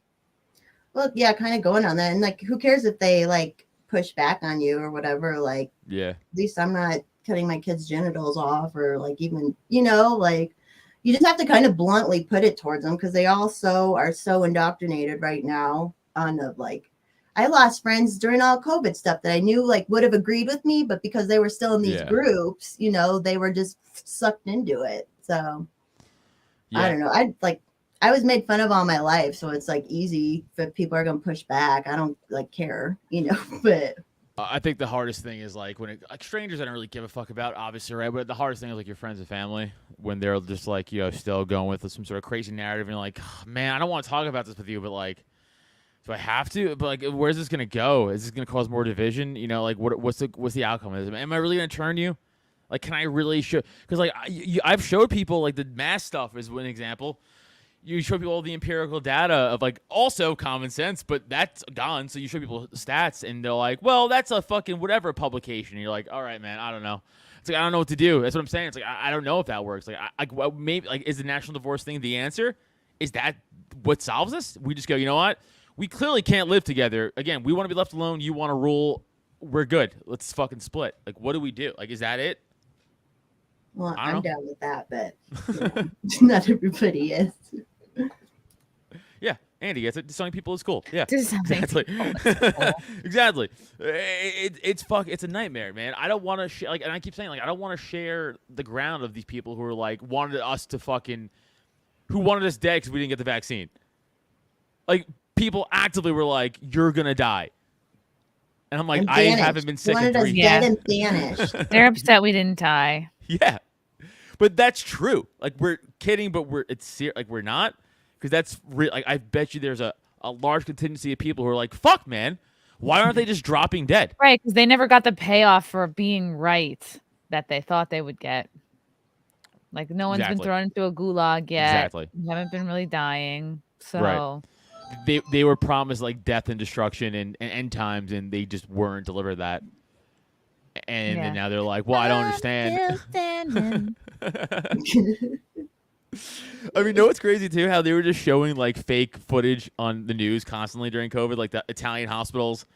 Well, yeah, kind of going on that. And like, who cares if they like push back on you or whatever? Like,
yeah,
at least I'm not cutting my kids' genitals off or like even, like you just have to kind of bluntly put it towards them because they also are so indoctrinated right now on the like, I lost friends during all COVID stuff that I knew like would have agreed with me, but because they were still in these groups, they were just sucked into it. So I don't know. I was made fun of all my life, so it's like easy if people are gonna push back. I don't like care, but
I think the hardest thing is like when like strangers I don't really give a fuck about, obviously, right? But the hardest thing is like your friends and family when they're just like, still going with some sort of crazy narrative and you're like, oh, man, I don't want to talk about this with you, but like, do I have to? But like, where's this gonna go? Is this gonna cause more division? Like what's the outcome of this? Am I really gonna turn you? Like, can I really show? Because like I've showed people like the mass stuff is one example. You show people all the empirical data of like also common sense, but that's gone. So you show people stats and they're like, well, that's a fucking whatever publication. And you're like, all right, man, I don't know. It's like, I don't know what to do. That's what I'm saying. It's like, I don't know if that works. Like, maybe like, is the national divorce thing the answer? Is that what solves this? We just go, you know what? We clearly can't live together. Again, we want to be left alone. You want to rule. We're good. Let's fucking split. Like, what do we do? Like, is that it?
Well, I'm down with that, but not everybody is.
Yeah, Andy gets it. Disowning people is cool. Yeah,
exactly.
Exactly. It's a nightmare, man. I don't want to share. Like, and I keep saying, like, I don't want to share the ground of these people who are like who wanted us dead because we didn't get the vaccine. Like, people actively were like, "You're gonna die," and I'm like, I haven't been sick in 3 years.
Dead and vanished.
They're upset we didn't die.
Yeah, but that's true. Like, we're kidding, but we're not. Because that's like, I bet you there's a large contingency of people who are like, fuck, man, why aren't they just dropping dead?
Right, because they never got the payoff for being right that they thought they would get. Like, no one's been thrown into a gulag yet.
Exactly.
You haven't been really dying. So
right. They were promised like death and destruction and end times, and they just weren't delivered that. And then now they're like, well, I don't understand. I mean, what's crazy too? How they were just showing like fake footage on the news constantly during COVID, like the Italian hospitals,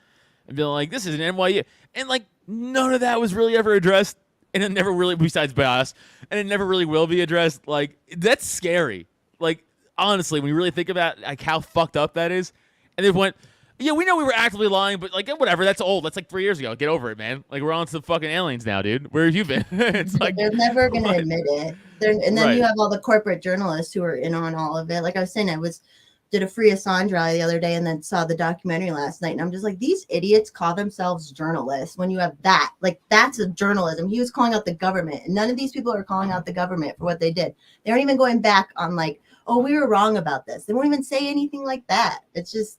and being like, "This is an NYU," and like none of that was really ever addressed, and it never really, besides by us, and it never really will be addressed. Like, that's scary. Like, honestly, when you really think about like how fucked up that is, and they went, "Yeah, we know we were actively lying, but like whatever. That's old. That's like 3 years ago. Get over it, man. Like, we're on to the fucking aliens now, dude. Where have you been?" It's like
they're never gonna admit it. And then you have all the corporate journalists who are in on all of it. Like I was saying, did a free Assange rally the other day and then saw the documentary last night. And I'm just like, these idiots call themselves journalists when you have that. Like, that's a journalism. He was calling out the government. And none of these people are calling out the government for what they did. They aren't even going back on like, oh, we were wrong about this. They won't even say anything like that. It's just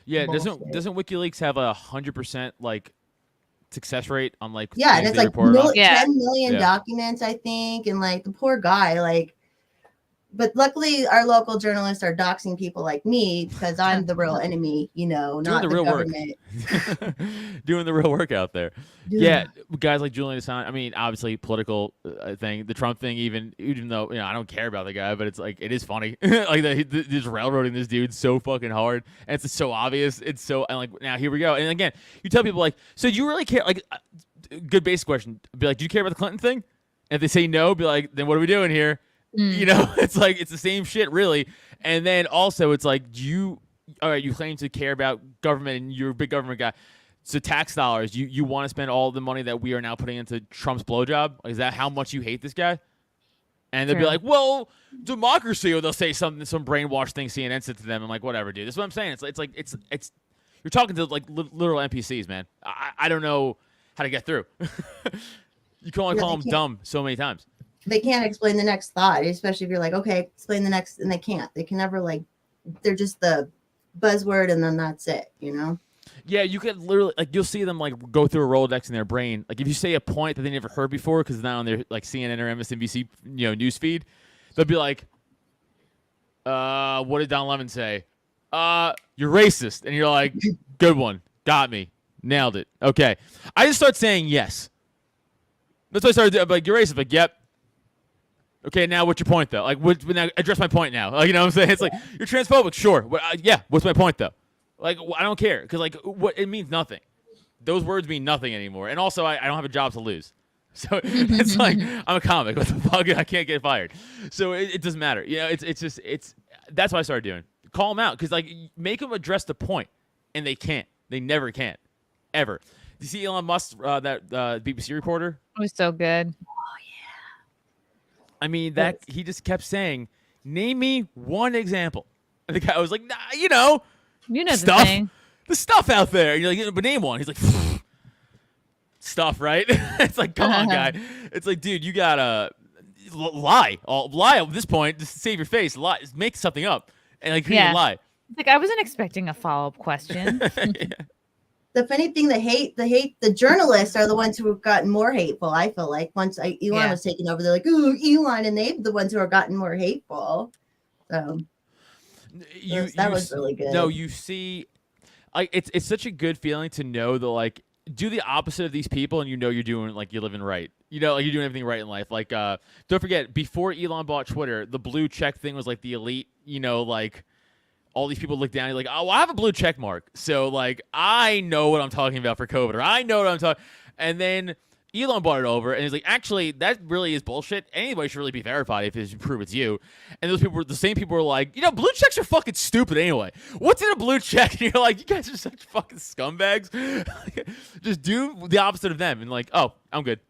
bullshit.
Doesn't WikiLeaks have 100% like success rate on like
and it's like 10 million
Yeah.
documents, I think, and like the poor guy, like, but luckily our local journalists are doxing people like me because I'm the real enemy, not
Doing the real
government.
work. Doing the real work out there. Yeah, guys like Julian Assange. I mean, obviously political thing, the Trump thing. Even though I don't care about the guy, but it's like it is funny. Like just railroading this dude so fucking hard, and it's so obvious. It's so and like now here we go. And again, you tell people like, so do you really care? Like, good basic question. Be like, do you care about the Clinton thing? And if they say no, be like, then what are we doing here? You know, it's like it's the same shit, really. And then also, it's like, you claim to care about government and you're a big government guy. So tax dollars, you want to spend all the money that we are now putting into Trump's blowjob? Is that how much you hate this guy? And they'll be like, well, democracy, or they'll say some brainwashed thing CNN said to them. I'm like, whatever, dude. That's what I'm saying. It's you're talking to like literal NPCs, man. I don't know how to get through. You can only call them dumb so many times.
They can't explain the next thought, especially if you're like, okay, explain the next, and they can't. They can never, like, they're just the buzzword and then that's it, you know?
Yeah, you could literally, like, you'll see them, like, go through a Rolodex in their brain. Like, if you say a point that they never heard before because it's not on their, like, CNN or MSNBC, news feed, they'll be like, what did Don Lemon say? You're racist. And you're like, good one. Got me. Nailed it. Okay. I just start saying yes. That's what I started doing. Like, you're racist. Like, yep. Okay, now what's your point, though? Like, now address my point now. Like, you know what I'm saying? It's like, you're transphobic. Sure. Yeah. What's my point, though? Like, I don't care. Because, like, it means nothing. Those words mean nothing anymore. And also, I don't have a job to lose. So it's like, I'm a comic. What the fuck? I can't get fired. So it doesn't matter. You know, that's what I started doing. Call them out. Because, like, make them address the point. And they can't. They never can. Ever. Do you see Elon Musk, that BBC reporter?
It was so good.
I mean, he just kept saying, name me one example. And the guy was like, nah, stuff. The stuff out there. And you're like, but name one. He's like, stuff, right? It's like, come on, guy. It's like, dude, you gotta lie. Lie at this point. Just save your face. Lie. Just make something up. And like, lie.
It's like, I wasn't expecting a follow-up question.
Yeah.
The funny thing, the journalists are the ones who have gotten more hateful. I feel like once Elon was taking over, they're like, ooh, Elon, and they're the ones who have gotten more hateful. So that was really good.
No, you see, it's such a good feeling to know that, like, do the opposite of these people, and you're doing, like, you're living right. Like, you're doing everything right in life. Like, don't forget, before Elon bought Twitter, the blue check thing was like the elite. Like, all these people look down, you're like, oh, well, I have a blue check mark. So, like, I know what I'm talking about for COVID, or I know what I'm talking. And then Elon bought it over, and he's like, actually, that really is bullshit. Anybody should really be verified if you prove it's you. And the same people were like, blue checks are fucking stupid anyway. What's in a blue check? And you're like, you guys are such fucking scumbags. Just do the opposite of them. And like, oh, I'm good.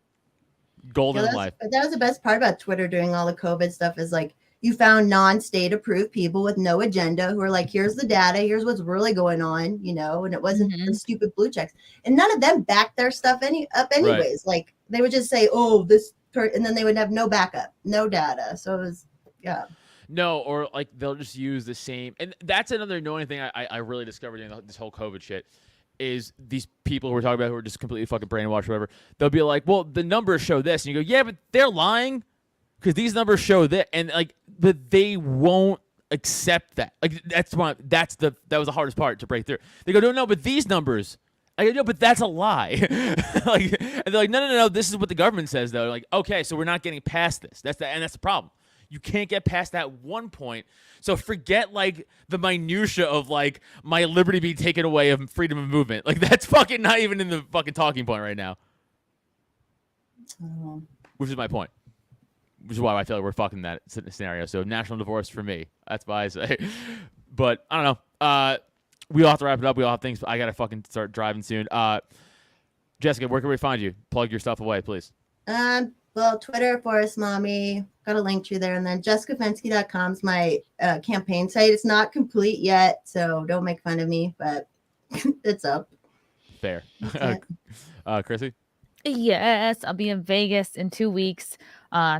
Golden life.
That was the best part about Twitter doing all the COVID stuff is, like, you found non-state approved people with no agenda who are like, here's the data, here's what's really going on, and it wasn't the stupid blue checks. And none of them backed their stuff anyways. Right. Like, they would just say, oh, and then they would have no backup, no data. So it was, yeah.
No, or like they'll just use the same. And that's another annoying thing I really discovered in this whole COVID shit is these people who we're talking about who are just completely fucking brainwashed or whatever. They'll be like, well, the numbers show this. And you go, yeah, but they're lying. Because these numbers show that, and like, but they won't accept that. Like, that was the hardest part to break through. They go, no, but these numbers. I go, no, but that's a lie. Like, and they're like, no. This is what the government says, though. Like, okay, so we're not getting past this. That's the problem. You can't get past that one point. So forget like the minutia of like my liberty being taken away of freedom of movement. Like, that's fucking not even in the fucking talking point right now. Which is my point. Which is why I feel like we're fucking that scenario. So national divorce for me. That's why I say. But I don't know. We all have to wrap it up. We all have things. But I got to fucking start driving soon. Jessica, where can we find you? Plug your stuff away, please.
Well, Twitter, Forest Mommy. Got a link to there. And then jessicafensky.com is my campaign site. It's not complete yet, so don't make fun of me, but it's up.
Fair. Chrissy?
Yes, I'll be in Vegas in 2 weeks.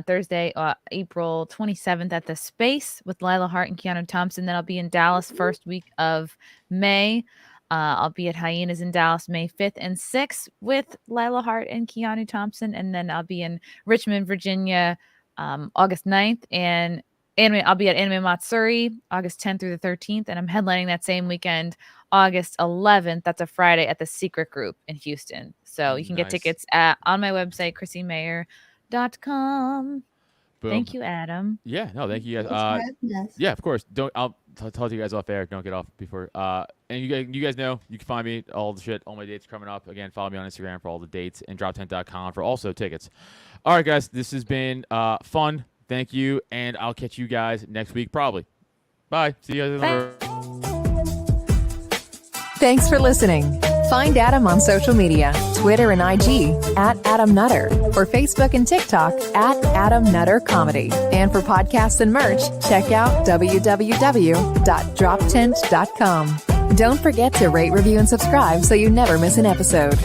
Thursday, April 27th at the Space with Lila Hart and Keanu Thompson. Then I'll be in Dallas first week of May. I'll be at Hyenas in Dallas May 5th and 6th with Lila Hart and Keanu Thompson. And then I'll be in Richmond, Virginia, August 9th. And I'll be at Anime Matsuri August 10th through the 13th. And I'm headlining that same weekend, August 11th. That's a Friday at the Secret Group in Houston. So you can get tickets on my website, ChrissieMayr.com.
Boom.
Thank you, Adam.
Yeah, no, thank you guys. Yeah, of course. told you guys off air. Don't get off before. And you guys know you can find me all the shit, all my dates coming up. Again, follow me on Instagram for all the dates and drop10.com for also tickets. All right, guys, this has been fun. Thank you, and I'll catch you guys next week probably. Bye. See you guys on the road.
Thanks for listening. Find Adam on social media, Twitter and IG @AdamNutter, or Facebook and TikTok @AdamNutterComedy. And for podcasts and merch, check out www.drop10.com. Don't forget to rate, review, and subscribe so you never miss an episode.